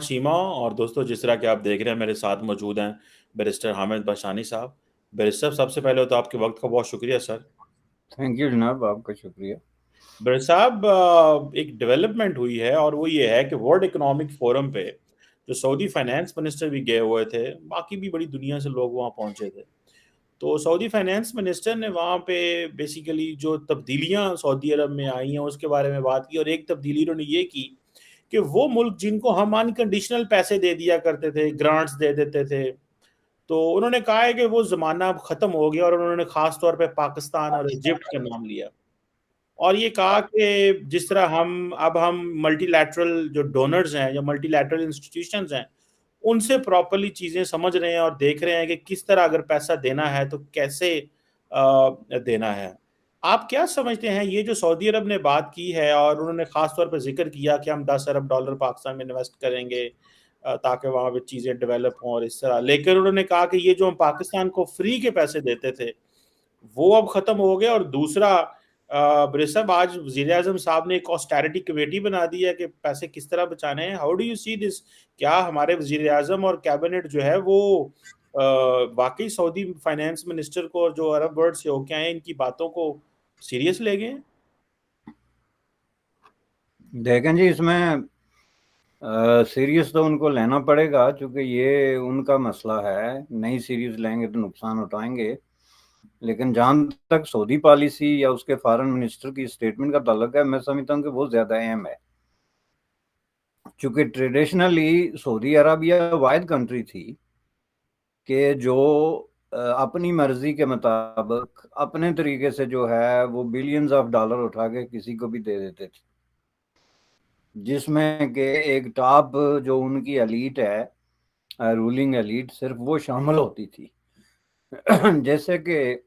सीमा और दोस्तों, जिस तरह के आप देख रहे हैं मेरे साथ मौजूद हैं बैरिस्टर हामिद बशानी साहब। बैरिस्टर, सबसे पहले तो आपके वक्त का बहुत शुक्रिया सर। थैंक यू जनाब, आपका शुक्रिया। बैरिस्टर साहब, एक डेवलपमेंट हुई है और वो ये है कि वर्ल्ड इकोनॉमिक फोरम पे जो सऊदी फाइनेंस मिनिस्टर भी गए हुए थे, बाकी भी बड़ी दुनिया से लोग वहाँ पहुंचे थे। तो सऊदी फाइनेंस मिनिस्टर ने वहाँ पे बेसिकली जो तब्दीलियां सऊदी अरब में आई हैं उसके बारे में बात की, और एक तब्दीली उन्होंने ये की कि वो मुल्क जिनको हम अनकंडीशनल पैसे दे दिया करते थे, ग्रांट्स दे देते थे, तो उन्होंने कहा है कि वो जमाना अब खत्म हो गया, और उन्होंने खास तौर पे पाकिस्तान और इजिप्ट का नाम लिया। और ये कहा कि जिस तरह हम मल्टीलैटरल जो डोनर्स हैं या मल्टीलैटरल इंस्टीट्यूशंस हैं, उनसे प्रॉपरली चीजें समझ रहे हैं और देख रहे हैं कि किस तरह अगर पैसा देना है तो कैसे देना है। आप क्या समझते हैं, ये जो सऊदी अरब ने बात की है और उन्होंने खास तौर पर जिक्र किया कि हम 10 अरब डॉलर पाकिस्तान में इन्वेस्ट करेंगे ताकि वहां पे चीजें डेवलप हों और इस तरह, लेकिन उन्होंने कहा कि ये जो हम पाकिस्तान को फ्री के पैसे देते थे वो अब खत्म हो गया। और दूसरा, साहब, आज वजीर आजम साहब ने एक ऑस्टेरिटी कमेटी बना दी है कि पैसे किस तरह बचाने हैं। How do you see this? क्या हमारे वजीर आजम और कैबिनेट जो है वो वाकई सऊदी फाइनेंस मिनिस्टर को, जो अरब वर्ल्ड से होके आए हैं, इनकी बातों को सीरियस ले गए? देखें जी, इसमें सीरियस तो उनको लेना पड़ेगा, क्योंकि ये उनका मसला है। नहीं सीरियस लेंगे तो नुकसान उठाएंगे। लेकिन जहां तक सऊदी पॉलिसी या उसके फॉरेन मिनिस्टर की स्टेटमेंट का ताल्लुक है, मैं समझता हूँ कि वो ज्यादा अहम है। क्योंकि ट्रेडिशनली सऊदी अरबिया वाहिद कंट्री थी कि जो अपनी मर्जी के मुताबिक अपने तरीके से जो है वो बिलियंस ऑफ डॉलर उठा के किसी को भी दे देते थे, जिसमें कि एक टॉप जो उनकी एलीट है, रूलिंग एलीट, सिर्फ वो शामिल होती थी। जैसे कि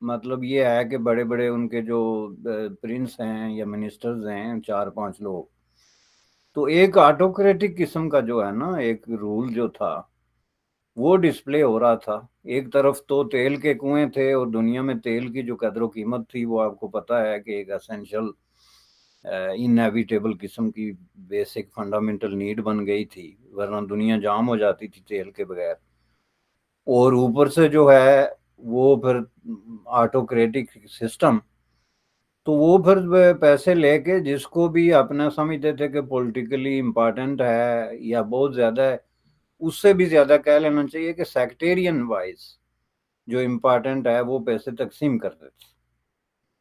मतलब ये है कि बड़े बड़े उनके जो प्रिंस हैं या मिनिस्टर्स हैं, चार पांच लोग, तो एक ऑटोक्रेटिक किस्म का जो है ना, एक रूल जो था वो डिस्प्ले हो रहा था। एक तरफ तो तेल के कुएं थे, और दुनिया में तेल की जो कदर कीमत थी वो आपको पता है कि एक एसेंशियल इनएविटेबल किस्म की बेसिक फंडामेंटल नीड बन गई थी, वरना दुनिया जाम हो जाती थी तेल के बगैर। और ऊपर से जो है वो फिर ऑटोक्रेटिक सिस्टम, तो वो फिर पैसे लेके जिसको भी अपना समझते थे कि पॉलिटिकली इम्पोर्टेंट है या बहुत ज्यादा है, उससे भी ज्यादा कह लेना चाहिए कि सेक्टेरियन वाइज जो इम्पोर्टेंट है वो पैसे तकसीम करते थे।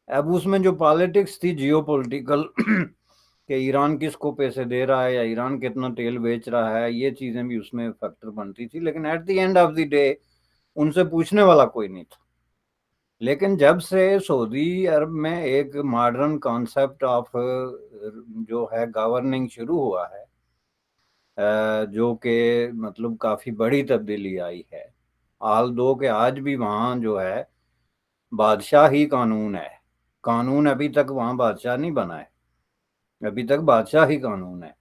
अब उसमें जो पॉलिटिक्स थी जियो पॉलिटिकल कि ईरान किसको पैसे दे रहा है या ईरान कितना तेल बेच रहा है, ये चीजें भी उसमें फैक्टर बनती थी। लेकिन at the end of the day उनसे पूछने वाला कोई नहीं था। लेकिन जब से सऊदी अरब में एक मॉडर्न कॉन्सेप्ट ऑफ जो है गवर्निंग शुरू हुआ है, जो कि मतलब काफी बड़ी तब्दीली आई है। हाल दो के आज भी वहाँ जो है बादशाह ही कानून है। कानून अभी तक वहाँ बादशाह नहीं बना है, अभी तक बादशाह ही कानून है।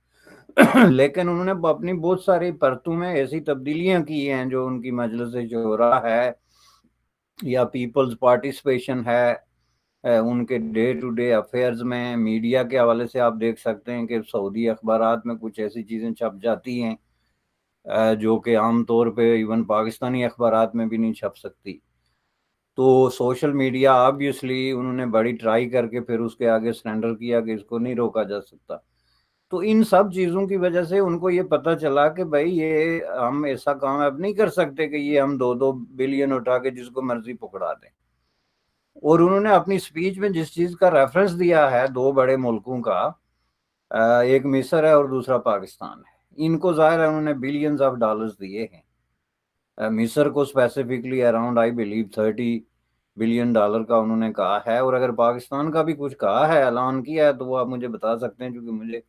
लेकिन उन्होंने अपनी बहुत सारी परतों में ऐसी तब्दीलियां की हैं, जो उनकी मजलिस शूरा है या पीपल्स पार्टिसिपेशन है, उनके डे टू डे अफेयर्स में, मीडिया के हवाले से आप देख सकते हैं कि सऊदी अखबारात में कुछ ऐसी चीज़ें छप जाती हैं जो कि आम तौर पे इवन पाकिस्तानी अखबारात में भी नहीं छप सकती। तो सोशल मीडिया ऑब्वियसली उन्होंने बड़ी ट्राई करके फिर उसके आगे सरेंडर किया कि इसको नहीं रोका जा सकता। तो इन सब चीज़ों की वजह से उनको ये पता चला कि भाई ये हम ऐसा काम अब नहीं कर सकते कि ये हम 2-2 बिलियन उठा के जिसको मर्जी पकड़ा दें। और उन्होंने अपनी स्पीच में जिस चीज़ का रेफरेंस दिया है, दो बड़े मुल्कों का, एक मिस्र है और दूसरा पाकिस्तान है, इनको जाहिर है उन्होंने बिलियंस ऑफ डॉलर्स दिए हैं। मिस्र को specifically around I believe 30 billion dollar का उन्होंने कहा है। और अगर पाकिस्तान का भी कुछ कहा है, ऐलान किया है, तो वो आप मुझे बता सकते हैं, क्योंकि मुझे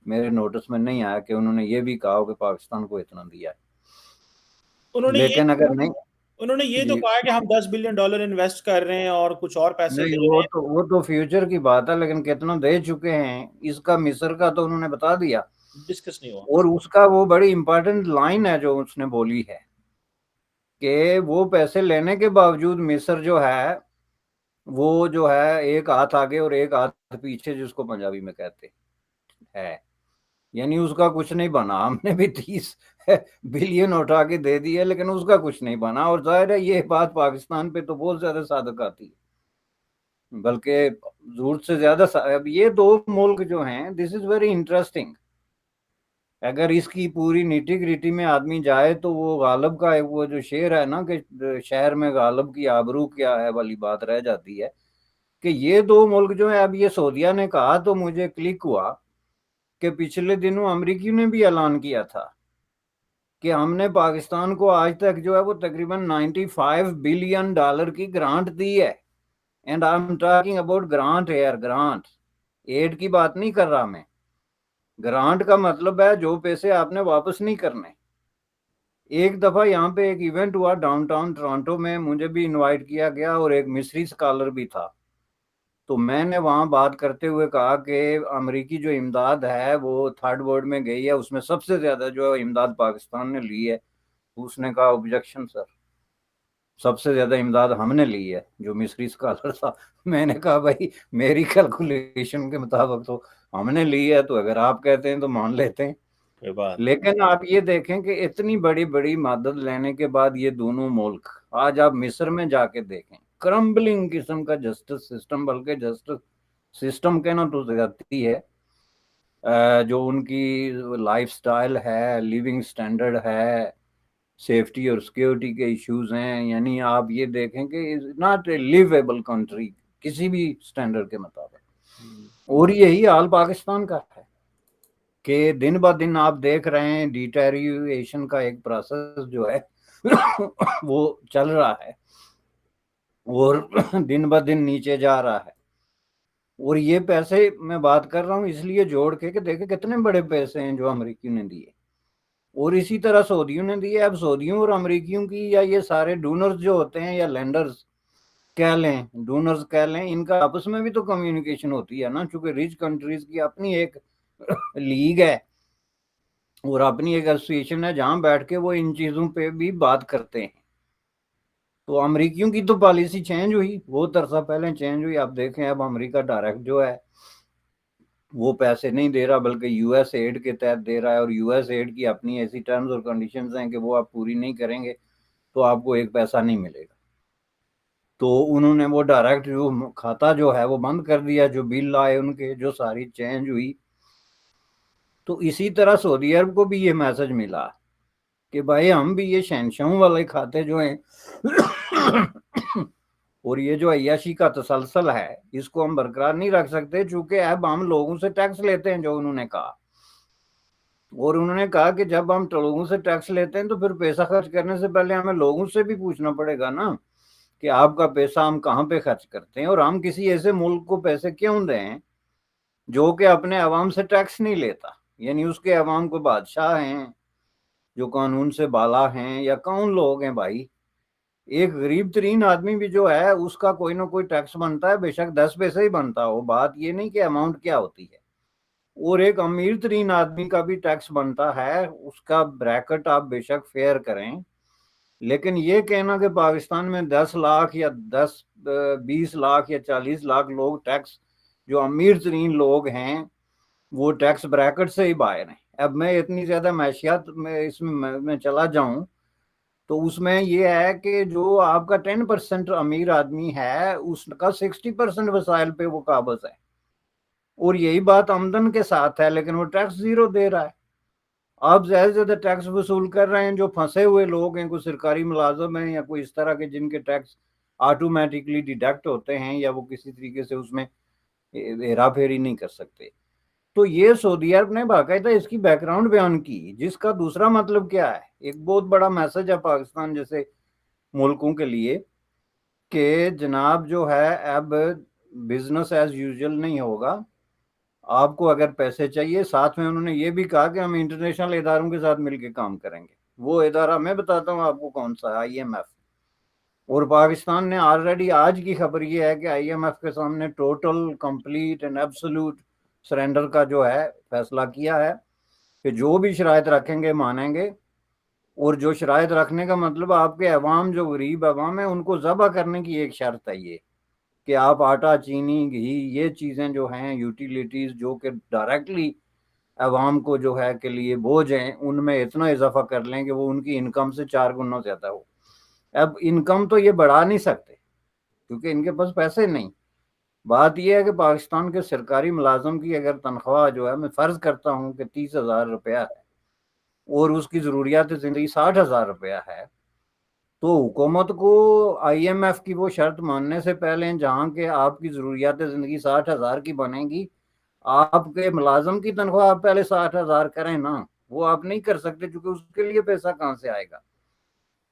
मेरे नोटिस में नहीं आया कि उन्होंने ये भी कहा हो कि पाकिस्तान को इतना दिया है। उन्होंने ये लेकिन अगर नहीं, उन्होंने ये तो जी, कहा कि हम 10 बिलियन डॉलर इन्वेस्ट कर रहे हैं और कुछ और पैसे नहीं, दे रहे हैं। वो तो फ्यूचर की बात है, लेकिन कितना दे चुके हैं इसका मिस्र का तो उन्होंने बता दिया। डिस्कस नहीं हुआ। और उसका वो बड़ी इंपॉर्टेंट लाइन है जो उसने बोली है कि वो पैसे लेने के बावजूद मिस्र जो है वो जो है एक हाथ आगे और एक हाथ पीछे, जिसको पंजाबी में कहते हैं। यानी उसका कुछ नहीं बना। हमने भी 30 बिलियन उठा के दे दिए, लेकिन उसका कुछ नहीं बना। और जाहिर है ये बात पाकिस्तान पे तो बहुत ज्यादा सादक आती है, बल्कि जरूरत से ज्यादा अब ये दो मुल्क जो हैं, दिस इज वेरी इंटरेस्टिंग। अगर इसकी पूरी नीटी ग्रिटी में आदमी जाए तो वो गालब का वो जो शेर है ना कि शहर में गालब की आबरू क्या है वाली बात रह जाती है। कि ये दो मुल्क जो है, अब ये सऊदीया ने कहा तो मुझे क्लिक हुआ कि पिछले दिनों अमेरिकी ने भी ऐलान किया था कि हमने पाकिस्तान को आज तक जो है वो तकरीबन 95 बिलियन डॉलर की ग्रांट दी है। And I am talking about grant aid, grant, aid की बात नहीं कर रहा मैं। ग्रांट का मतलब है जो पैसे आपने वापस नहीं करने। एक दफा यहाँ पे एक इवेंट हुआ डाउनटाउन टोरंटो में, मुझे भी इनवाइट किया गया और एक मिस्री स्कॉलर भी था। तो मैंने वहाँ बात करते हुए कहा कि अमेरिकी जो इमदाद है वो थर्ड वर्ल्ड में गई है, उसमें सबसे ज्यादा जो इमदाद पाकिस्तान ने ली है। उसने कहा ऑब्जेक्शन सर, सबसे ज्यादा इमदाद हमने ली है, जो मिस्री स्कॉलर था। मैंने कहा भाई मेरी कैलकुलेशन के मुताबिक तो हमने ली है, तो अगर आप कहते हैं तो मान लेते हैं। कोई बात। लेकिन आप ये देखें कि इतनी बड़ी बड़ी मदद लेने के बाद ये दोनों मुल्क, आज आप मिस्र में जाके देखें, क्रम्बलिंग किस्म का जस्टिस सिस्टम, बल्कि जस्टिस सिस्टम कहना तो ज्यादती है। जो उनकी लाइफस्टाइल है, लिविंग स्टैंडर्ड है, सेफ्टी और सिक्योरिटी के इश्यूज हैं, यानी आप ये देखें कि is not a liveable country किसी भी स्टैंडर्ड के मुताबिक। और यही हाल पाकिस्तान का है कि दिन ब दिन आप देख रहे हैं डिटेरियोरेशन का एक प्रोसेस जो है वो चल रहा है और दिन ब दिन नीचे जा रहा है। और ये पैसे मैं बात कर रहा हूँ इसलिए जोड़ के कि देखे कितने बड़े पैसे हैं जो अमेरिकी ने दिए, और इसी तरह सऊदियों ने दिए। अब सऊदियों और अमेरिकियों की, या ये सारे डोनर्स जो होते हैं या लेंडर्स कह लें, डोनर्स कह लें, इनका आपस में भी तो कम्युनिकेशन होती है ना, चूंकि रिच कंट्रीज की अपनी एक लीग है और अपनी एक एसोसिएशन है जहां बैठ के वो इन चीजों पे भी बात करते हैं। तो अमेरिकियों की तो पॉलिसी चेंज हुई, बहुत अरसा पहले चेंज हुई। आप देखें अब अमेरिका डायरेक्ट जो है वो पैसे नहीं दे रहा, बल्कि यूएस एड के तहत दे रहा है। और यूएस एड की अपनी ऐसी टर्म्स और कंडीशंस हैं कि वो आप पूरी नहीं करेंगे तो आपको एक पैसा नहीं मिलेगा। तो उन्होंने वो डायरेक्ट जो खाता जो है वो बंद कर दिया, जो बिल आए उनके, जो सारी चेंज हुई। तो इसी तरह सऊदी अरब को भी ये मैसेज मिला कि भाई हम भी ये शहनशाहों वाले खाते जो हैं और ये जो अय्याशी का तसलसल है इसको हम बरकरार नहीं रख सकते, चूंकि अब हम लोगों से टैक्स लेते हैं, जो उन्होंने कहा। और उन्होंने कहा कि जब हम लोगों से टैक्स लेते हैं तो फिर पैसा खर्च करने से पहले हमें लोगों से भी पूछना पड़ेगा ना कि आपका पैसा हम कहाँ पे खर्च करते हैं, और हम किसी ऐसे मुल्क को पैसे क्यों दें जो कि अपने अवाम से टैक्स नहीं लेता। यानी उसके अवाम को बादशाह हैं जो कानून से बाला हैं, या कौन लोग हैं भाई। एक गरीब तरीन आदमी भी जो है उसका कोई ना कोई टैक्स बनता है, बेशक 10 पैसे ही बनता हो, बात ये नहीं कि अमाउंट क्या होती है। और एक अमीर तरीन आदमी का भी टैक्स बनता है, उसका ब्रैकेट आप बेशक फेयर करें। लेकिन ये कहना कि पाकिस्तान में 10 लाख या 20 लाख या 40 लाख लोग टैक्स, जो अमीर तरीन लोग हैं वो टैक्स ब्रैकेट से ही बाहर हैं। अब मैं इतनी ज्यादा मैशियत में इसमें मैं चला जाऊं तो उसमें ये है कि जो आपका 10% अमीर आदमी है उसका 60% वसाइल पे वो काबज है। और यही बात आमदन के साथ है, लेकिन वो टैक्स जीरो दे रहा है। आप ज्यादा से ज्यादा टैक्स वसूल कर रहे हैं जो फंसे हुए लोग हैं, कोई सरकारी मुलाजम है या कोई इस तरह के जिनके टैक्स ऑटोमेटिकली डिडक्ट होते हैं या वो किसी तरीके से उसमें हेरा फेरी नहीं कर सकते। तो ये सऊदी अरब ने बाकायदा इसकी बैकग्राउंड बयान की, जिसका दूसरा मतलब क्या है, एक बहुत बड़ा मैसेज है पाकिस्तान जैसे मुल्कों के लिए कि जनाब जो है अब बिजनेस एज यूजुअल नहीं होगा। आपको अगर पैसे चाहिए, साथ में उन्होंने ये भी कहा कि हम इंटरनेशनल इदारों के साथ मिलकर काम करेंगे। वो इदारा मैं बताता हूँ आपको कौन सा, आईएमएफ। और पाकिस्तान ने ऑलरेडी, आज की खबर ये है कि आईएमएफ के सामने total complete and absolute surrender का जो है फैसला किया है कि जो भी शराइत रखेंगे मानेंगे। और जो शराइत रखने का मतलब आपके अवाम, जो गरीब अवाम है, उनको ज़बह करने की एक शर्त है ये कि आप आटा, चीनी, घी, ये चीज़ें जो हैं यूटिलिटीज़ जो कि डायरेक्टली अवाम को जो है के लिए बोझ हैं उनमें इतना इजाफा कर लें कि वो उनकी इनकम से 4 गुना ज्यादा हो। अब इनकम तो ये बढ़ा नहीं सकते क्योंकि इनके पास पैसे नहीं। बात यह है कि पाकिस्तान के सरकारी मुलाजम की अगर तनख्वाह जो है, मैं फर्ज करता हूँ कि 30,000 रुपया है और उसकी जरूरियात जिंदगी 60,000 रुपया है, तो हुकूमत को IMF की वो शर्त मानने से पहले जहाँ के आपकी जरूरियात जिंदगी 60,000 की बनेगी, आपके मुलाजम की तनख्वाह आप पहले 60,000 करें ना। वो आप नहीं कर सकते क्योंकि उसके लिए पैसा कहाँ से आएगा।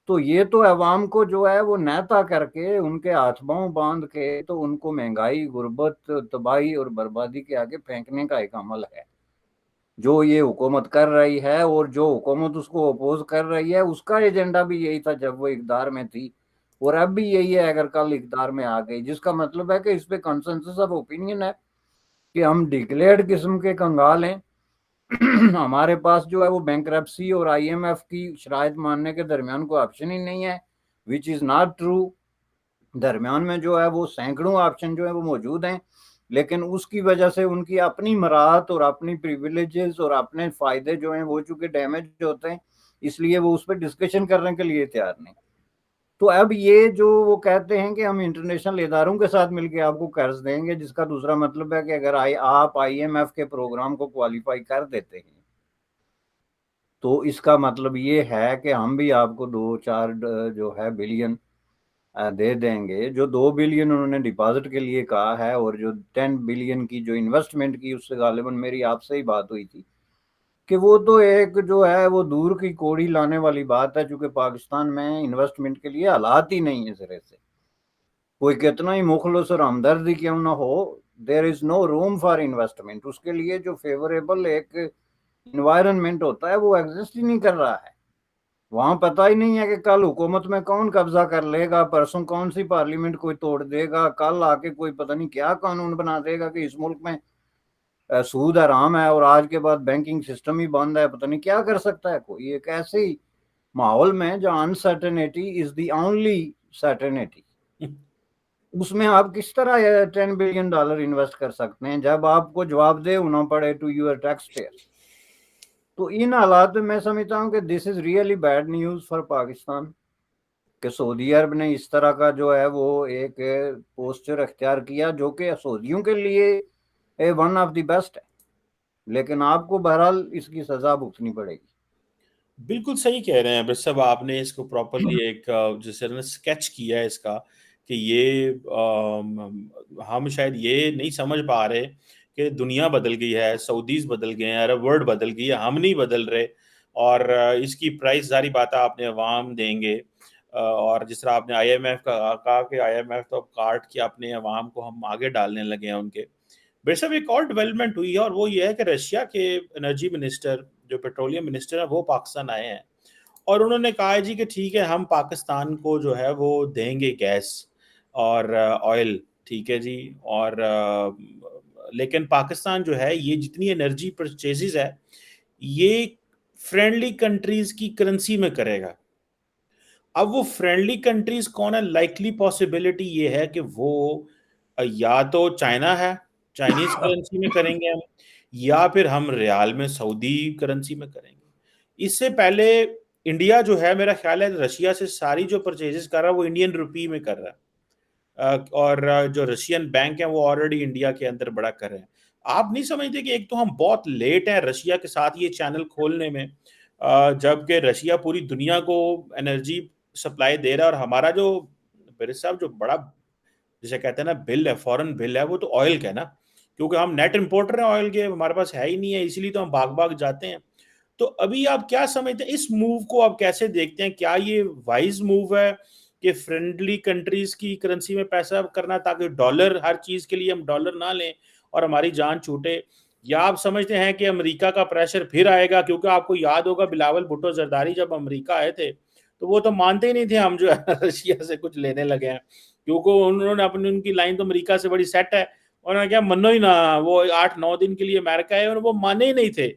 तो ये तो अवाम को जो है वो नेता करके उनके हाथ पांव बांध के तो उनको महंगाई, गुर्बत, तबाही और बर्बादी के आगे फेंकने का एक अमल है जो ये हुकूमत कर रही है। और जो हुकूमत उसको अपोज कर रही है उसका एजेंडा भी यही था जब वो इकदार में थी, और अब भी यही है अगर कल इकदार में आ गई, जिसका मतलब है कि इस पे कंसेंसस ऑफ ओपिनियन है कि हम डिक्लेयर्ड किस्म के कंगाल हैं। हमारे पास जो है वो बैंक्रप्सी और IMF की शराइत मानने के दरमियान कोई ऑप्शन ही नहीं है, विच इज़ नॉट ट्रू। दरमियान में जो है वो सैकड़ों ऑप्शन जो है वो मौजूद हैं, लेकिन उसकी वजह से उनकी अपनी मराहत और अपनी प्रिविलेजेस और अपने फायदे जो हैं वो चूंकि डैमेज होते हैं, इसलिए वो उस पर डिस्कशन करने के लिए तैयार नहीं। तो अब ये जो वो कहते हैं कि हम इंटरनेशनल इदारों के साथ मिलकर आपको कर्ज देंगे, जिसका दूसरा मतलब है कि अगर आप IMF के प्रोग्राम को क्वालिफाई कर देते हैं तो इसका मतलब ये है कि हम भी आपको 2-4 जो है बिलियन दे देंगे। जो 2 बिलियन उन्होंने डिपॉजिट के लिए कहा है और जो 10 बिलियन की जो इन्वेस्टमेंट की, उससे गालिबन मेरी आपसे ही बात हुई थी कि वो तो एक जो है वो दूर की कौड़ी लाने वाली बात है, क्योंकि पाकिस्तान में इन्वेस्टमेंट के लिए हालात ही नहीं है सिरे से। कोई कितना ही मुखलस और हमदर्दी क्यों ना हो, there is no room for investment. उसके लिए जो फेवरेबल एक इन्वायरमेंट होता है वो एग्जिस्ट ही नहीं कर रहा है। वहां पता ही नहीं है कि कल हुकूमत में कौन कब्जा कर लेगा, परसों कौन सी पार्लियामेंट कोई तोड़ देगा, कल आके कोई पता नहीं क्या कानून बना देगा कि इस मुल्क में सूद हराम है और आज के बाद बैंकिंग सिस्टम ही बंद है। पता नहीं क्या कर सकता है कोई एक ऐसे ही माहौल में जहाँ uncertainty is the only certainty. उसमें आप किस तरह $10 बिलियन इन्वेस्ट कर सकते हैं जब आपको जवाबदेह होना पड़े टू यूर टैक्स पेयर। तो इन हालात में मैं समझता हूँ कि this is really bad news for Pakistan कि सऊदी अरब ने इस तरह का जो है वो एक पोस्चर अख्तियार किया जो कि सऊदियों के लिए वन ऑफ द बेस्ट है, लेकिन आपको बहरहाल इसकी सजा भुगतनी पड़ेगी। बिल्कुल सही कह रहे हैं बस साहब, आपने इसको प्रॉपरली एक जैसे ना स्केच किया है इसका कि ये हम शायद ये नहीं समझ पा रहे कि दुनिया बदल गई है, सऊदीज बदल गए हैं, अरब वर्ल्ड बदल गई है, हम नहीं बदल रहे। और इसकी प्राइस जारी बात है आपने अवाम देंगे। और जिस तरह आपने IMF का कहा कि IMF तो अब काट के अपने अवाम को हम आगे डालने लगे हैं उनके। बेशक एक और डेवलपमेंट हुई है और वो ये है कि रशिया के एनर्जी मिनिस्टर, जो पेट्रोलियम मिनिस्टर है, वो पाकिस्तान आए हैं और उन्होंने कहा है जी कि ठीक है हम पाकिस्तान को जो है वो देंगे गैस और ऑयल, ठीक है जी। और लेकिन पाकिस्तान जो है ये जितनी एनर्जी परचेजेस है ये फ्रेंडली कंट्रीज की करेंसी में करेगा। अब वो फ्रेंडली कंट्रीज कौन है, लाइकली पॉसिबिलिटी ये है कि वो या तो चाइना है, चाइनीज करेंसी में करेंगे हम, या फिर हम रियाल में सऊदी करेंसी में करेंगे। इससे पहले इंडिया जो है मेरा ख्याल है रशिया से सारी जो परचेजेस कर रहा है वो इंडियन रुपी में कर रहा है। और जो रशियन बैंक है वो ऑलरेडी इंडिया के अंदर बड़ा कर रहे हैं। आप नहीं समझते कि एक तो हम बहुत लेट हैं रशिया के साथ ये चैनल खोलने में, जबकि रशिया पूरी दुनिया को एनर्जी सप्लाई दे रहा है, और हमारा जो मेरे साहब जो बड़ा जिसे कहते हैं ना बिल है, फॉरेन बिल है, वो तो ऑयल का है ना, क्योंकि हम नेट इंपोर्टर हैं ऑयल के, हमारे पास है ही नहीं है, इसीलिए तो हम भाग भाग जाते हैं। तो अभी आप क्या समझते हैं, इस मूव को आप कैसे देखते हैं? क्या ये वाइज मूव है कि फ्रेंडली कंट्रीज की करेंसी में पैसा करना ताकि डॉलर, हर चीज के लिए हम डॉलर ना लें और हमारी जान छूटे? या आप समझते हैं कि अमेरिका का प्रेशर फिर आएगा? क्योंकि आपको याद होगा बिलावल भुट्टो जरदारी जब अमेरिका आए थे तो वो तो मानते ही नहीं थे हम जो है रशिया से कुछ लेने लगे हैं, क्योंकि उन्होंने अपनी उनकी लाइन तो अमेरिका से बड़ी सेट है। उन्होंने क्या मनो ही ना, वो 8-9 दिन के लिए अमेरिका है और वो माने ही नहीं थे।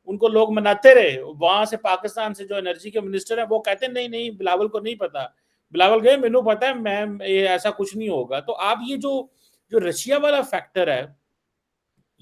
उनको लोग मनाते रहे। वहां से पाकिस्तान से जो एनर्जी के मिनिस्टर है वो कहते नहीं नहीं बिलावल को नहीं पता, बिलावल गए मैनू पता है, मैं ये ऐसा कुछ नहीं होगा। तो आप ये जो जो रशिया वाला फैक्टर है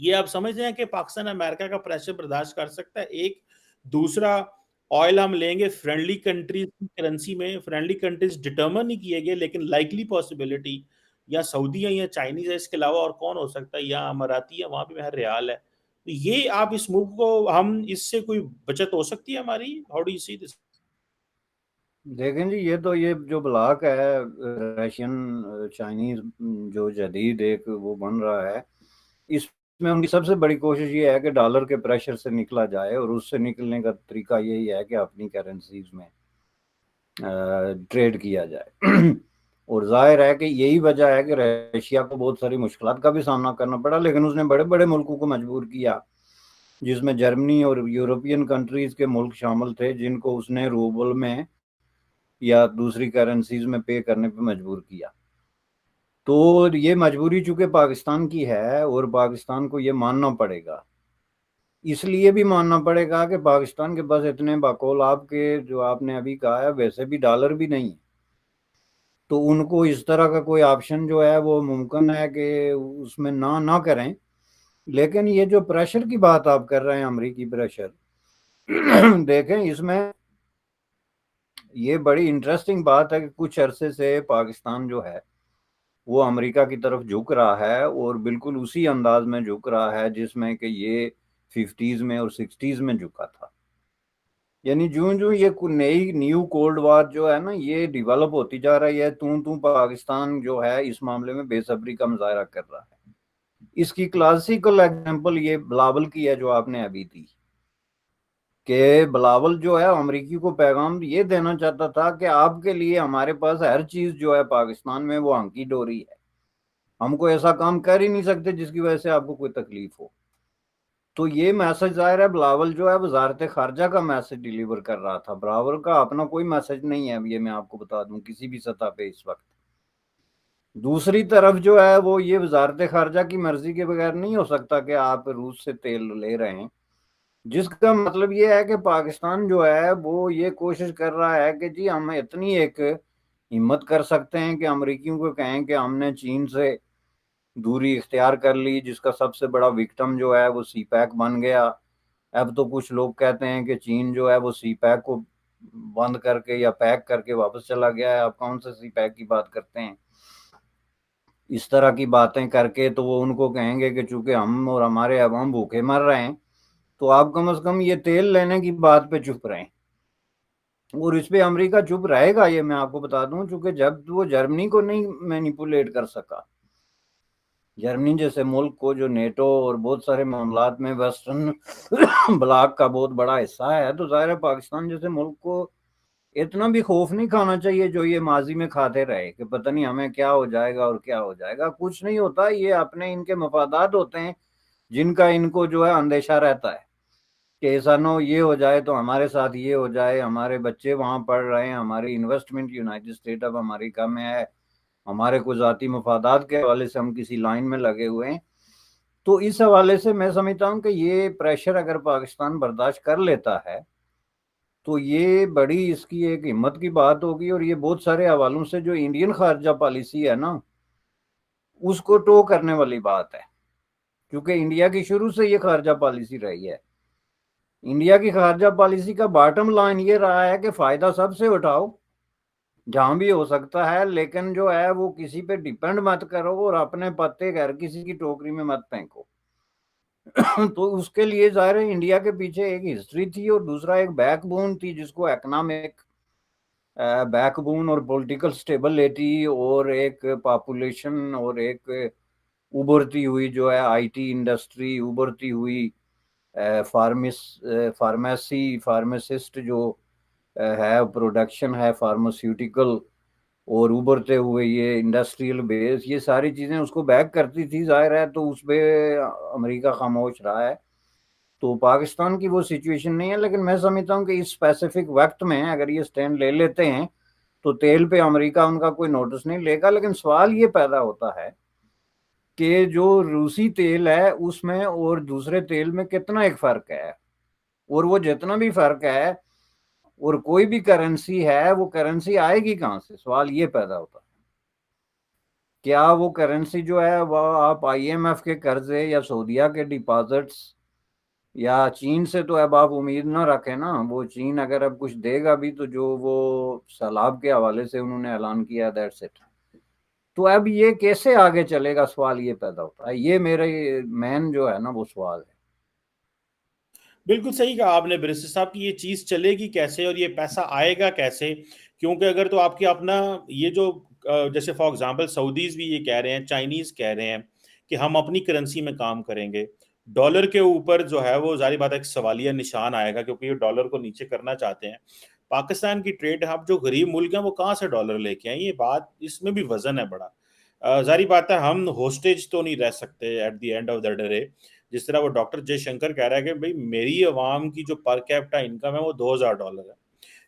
ये आप समझ रहे हैं कि पाकिस्तान अमेरिका का प्रेशर बर्दाश्त कर सकता है? एक दूसरा, ऑयल हम लेंगे फ्रेंडली कंट्रीज की करेंसी में, फ्रेंडली कंट्रीज डिटर्मन नहीं किए गए, लेकिन लाइकली पॉसिबिलिटी या सऊदी है या चाइनीज है, इसके अलावा और कौन हो सकता है, या अमाराती है, वहां भी महर रियाल है। तो ये आप इस मुल्क को, हम इससे कोई बचत हो सकती है हमारी? How do you see this? देखें जी, ये जो ब्लॉक है रशियन चाइनीज, जो जदीद एक वो बन रहा है, इसमें उनकी सबसे बड़ी कोशिश ये है कि डॉलर के प्रेशर से निकला जाए, और उससे निकलने का तरीका यही है कि अपनी करेंसीज में ट्रेड किया जाए। और जाहिर है कि यही वजह है कि रशिया को बहुत सारी मुश्किलात का भी सामना करना पड़ा, लेकिन उसने बड़े बड़े मुल्कों को मजबूर किया, जिसमें जर्मनी और यूरोपियन कंट्रीज के मुल्क शामिल थे, जिनको उसने रूबल में या दूसरी करेंसीज में पे करने पे मजबूर किया। तो ये मजबूरी चूंकि पाकिस्तान की है, और पाकिस्तान को ये मानना पड़ेगा, इसलिए भी मानना पड़ेगा कि पाकिस्तान के पास इतने बाकौल आपके जो आपने अभी कहा है वैसे भी डॉलर भी नहीं है। तो उनको इस तरह का कोई ऑप्शन जो है वो मुमकिन है कि उसमें ना ना करें। लेकिन ये जो प्रेशर की बात आप कर रहे हैं, अमरीकी प्रेशर, देखें इसमें ये बड़ी इंटरेस्टिंग बात है कि कुछ अरसे से पाकिस्तान जो है वो अमेरिका की तरफ झुक रहा है, और बिल्कुल उसी अंदाज में झुक रहा है जिसमें कि ये 50s में और 60s में झुका था। यानी जो जो ये नई न्यू कोल्ड वार जो है ना, ये डेवलप होती जा रही है, तू पाकिस्तान जो है इस मामले में बेसब्री का मुजाहरा कर रहा है। इसकी क्लासिकल एग्जांपल ये बिलावल की है जो आपने अभी दी, कि बिलावल जो है अमेरिकी को पैगाम ये देना चाहता था कि आपके लिए हमारे पास हर चीज जो है पाकिस्तान में वो हंकी डोरी है, हमको ऐसा काम कर ही नहीं सकते जिसकी वजह से आपको कोई तकलीफ हो। तो ये मैसेज जाहिर है बिलावल जो है वजारत खारजा का मैसेज डिलीवर कर रहा था, बिलावल का अपना कोई मैसेज नहीं है, ये मैं आपको बता दूं किसी भी सतह पे इस वक्त। दूसरी तरफ जो है वो ये वजारत खारजा की मर्जी के बगैर नहीं हो सकता कि आप रूस से तेल ले रहे हैं, जिसका मतलब ये है कि पाकिस्तान जो है वो ये कोशिश कर रहा है कि जी हम इतनी एक हिम्मत कर सकते हैं कि अमरीकियों को कहें कि हमने चीन से दूरी इख्तियार कर ली, जिसका सबसे बड़ा विक्टिम जो है वो सी पैक बन गया। अब तो कुछ लोग कहते हैं कि चीन जो है वो सी पैक को बंद करके या पैक करके वापस चला गया है, आप कौन से सी पैक की बात करते हैं? इस तरह की बातें करके तो वो उनको कहेंगे कि चूंकि हम और हमारे अवाम भूखे मर रहे हैं, तो आप कम से कम ये तेल लेने की बात पे चुप रहें। और इस पे अमेरिका चुप रहेगा, ये मैं आपको बता दूं, चूंकि जब वो जर्मनी को नहीं मैनिपुलेट कर सका, जर्मनी जैसे मुल्क को जो नेटो और बहुत सारे मामलात में वेस्टर्न ब्लॉक का बहुत बड़ा हिस्सा है, तो जाहिर है पाकिस्तान जैसे मुल्क को इतना भी खौफ नहीं खाना चाहिए जो ये माजी में खाते रहे कि पता नहीं हमें क्या हो जाएगा और क्या हो जाएगा। कुछ नहीं होता, ये अपने इनके मफादात होते हैं जिनका इनको जो है अंदेशा रहता है कि ऐसा ना हो, ये हो जाए तो हमारे साथ ये हो जाए, हमारे बच्चे वहां पढ़ रहे हैं, हमारी investment United state of America में है, हमारे को जाती मफादात के हवाले से हम किसी लाइन में लगे हुए हैं। तो इस हवाले से मैं समझता हूँ कि ये प्रेशर अगर पाकिस्तान बर्दाश्त कर लेता है तो ये बड़ी इसकी एक हिम्मत की बात होगी, और ये बहुत सारे हवालों से जो इंडियन खारजा पॉलिसी है ना उसको टो करने वाली बात है, क्योंकि इंडिया की शुरू से ये खारजा पॉलिसी रही है। इंडिया की खारजा पॉलिसी का बॉटम लाइन ये रहा है कि फायदा सबसे उठाओ जहां भी हो सकता है, लेकिन जो है वो किसी पे डिपेंड मत करो, और अपने पत्ते घर किसी की टोकरी में मत फेंको। तो उसके लिए जाहिर है इंडिया के पीछे एक हिस्ट्री थी, और दूसरा एक बैकबोन थी जिसको इकोनॉमिक बैकबोन और पॉलिटिकल स्टेबिलिटी और एक पॉपुलेशन और एक उभरती हुई जो है आईटी इंडस्ट्री, उभरती हुई फार्मेसी फार्मासिस्ट जो है, प्रोडक्शन है फार्मास्यूटिकल, और उभरते हुए ये इंडस्ट्रियल बेस, ये सारी चीजें उसको बैक करती थी, जाहिर है। तो उस पर अमेरिका खामोश रहा है। तो पाकिस्तान की वो सिचुएशन नहीं है, लेकिन मैं समझता हूँ कि इस स्पेसिफिक वक्त में अगर ये स्टैंड ले लेते हैं तो तेल पे अमेरिका उनका कोई नोटिस नहीं लेगा। लेकिन सवाल ये पैदा होता है कि जो रूसी तेल है उसमें और दूसरे तेल में कितना एक फर्क है, और वो जितना भी फर्क है और कोई भी करेंसी है, वो करेंसी आएगी कहाँ से, सवाल ये पैदा होता है। क्या वो करेंसी जो है वो आप IMF के कर्जे या सऊदीया के डिपॉजिट्स या चीन से तो अब आप उम्मीद ना रखें ना। वो चीन अगर अब कुछ देगा भी तो जो वो सैलाब के हवाले से उन्होंने ऐलान किया, दैट्स इट। तो अब ये कैसे आगे चलेगा, सवाल ये पैदा होता है। ये मेरे मेन जो है ना वो सवाल है। बिल्कुल सही कहा आपने बैरिस्टर साहब कि ये चीज़ चलेगी कैसे और ये पैसा आएगा कैसे। क्योंकि अगर तो आपके अपना ये जो जैसे फॉर एग्जांपल सऊदीज भी ये कह रहे हैं, चाइनीज कह रहे हैं कि हम अपनी करेंसी में काम करेंगे, डॉलर के ऊपर जो है वो जारी बात है एक सवालिया निशान आएगा, क्योंकि ये डॉलर को नीचे करना चाहते हैं। पाकिस्तान की ट्रेड हब जो गरीब मुल्क हैं वो कहाँ से डॉलर लेके आए, ये बात इसमें भी वजन है बड़ा। जारी बात है हम होस्टेज तो नहीं रह सकते at the end of the day. जिस तरह वो डॉक्टर जयशंकर कह रहा है कि भाई मेरी अवाम की जो पर कैपिटा इनकम है वो $2,000 है,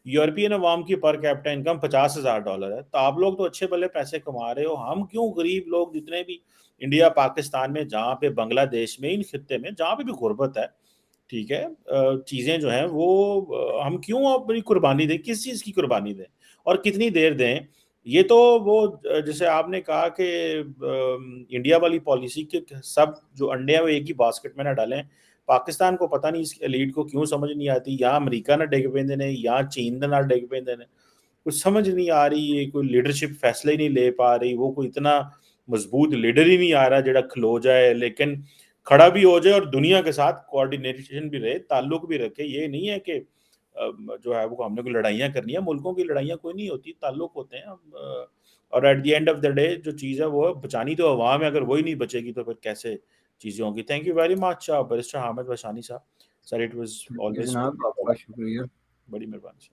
यूरोपियन अवाम की पर कैपिटा इनकम $50,000 है। तो आप लोग तो अच्छे भले पैसे कमा रहे हो, हम क्यों गरीब लोग जितने भी इंडिया पाकिस्तान में, जहाँ पे बांग्लादेश में, इन खित्ते में जहाँ पे भी गुर्बत है, ठीक है, चीज़ें जो हैं वो हम क्यों अपनी कुर्बानी दें, किस चीज़ की कुर्बानी दें और कितनी देर दें। ये तो वो जैसे आपने कहा कि इंडिया वाली पॉलिसी के सब जो अंडे हैं वो एक ही बास्केट में ना डालें। पाकिस्तान को पता नहीं इस एलीट को क्यों समझ नहीं आती, या अमेरिका ना डिग पेंदे ने या चीन ना डिग पेंदे ने, कुछ समझ नहीं आ रही। ये कोई लीडरशिप फैसले ही नहीं ले पा रही, वो कोई इतना मजबूत लीडर ही नहीं आ रहा जेड़ा खलो जाए, लेकिन खड़ा भी हो जाए और दुनिया के साथ कोऑर्डिनेशन भी रहे, ताल्लुक भी रखे। ये नहीं है कि जो है वो हमने कोई लड़ाइयाँ करनी है, मुल्कों की लड़ाइयाँ कोई नहीं होती, ताल्लुक होते हैं। और at the end of the day जो चीज़ है वो बचानी तो अवाम है, अगर वही नहीं बचेगी तो फिर कैसे चीज़ें होंगी। Thank you very much barrister Hamid Washani साहब। Sir it was ji always जनाब, आपका शुक्रिया। बड़ी मेहरबानी।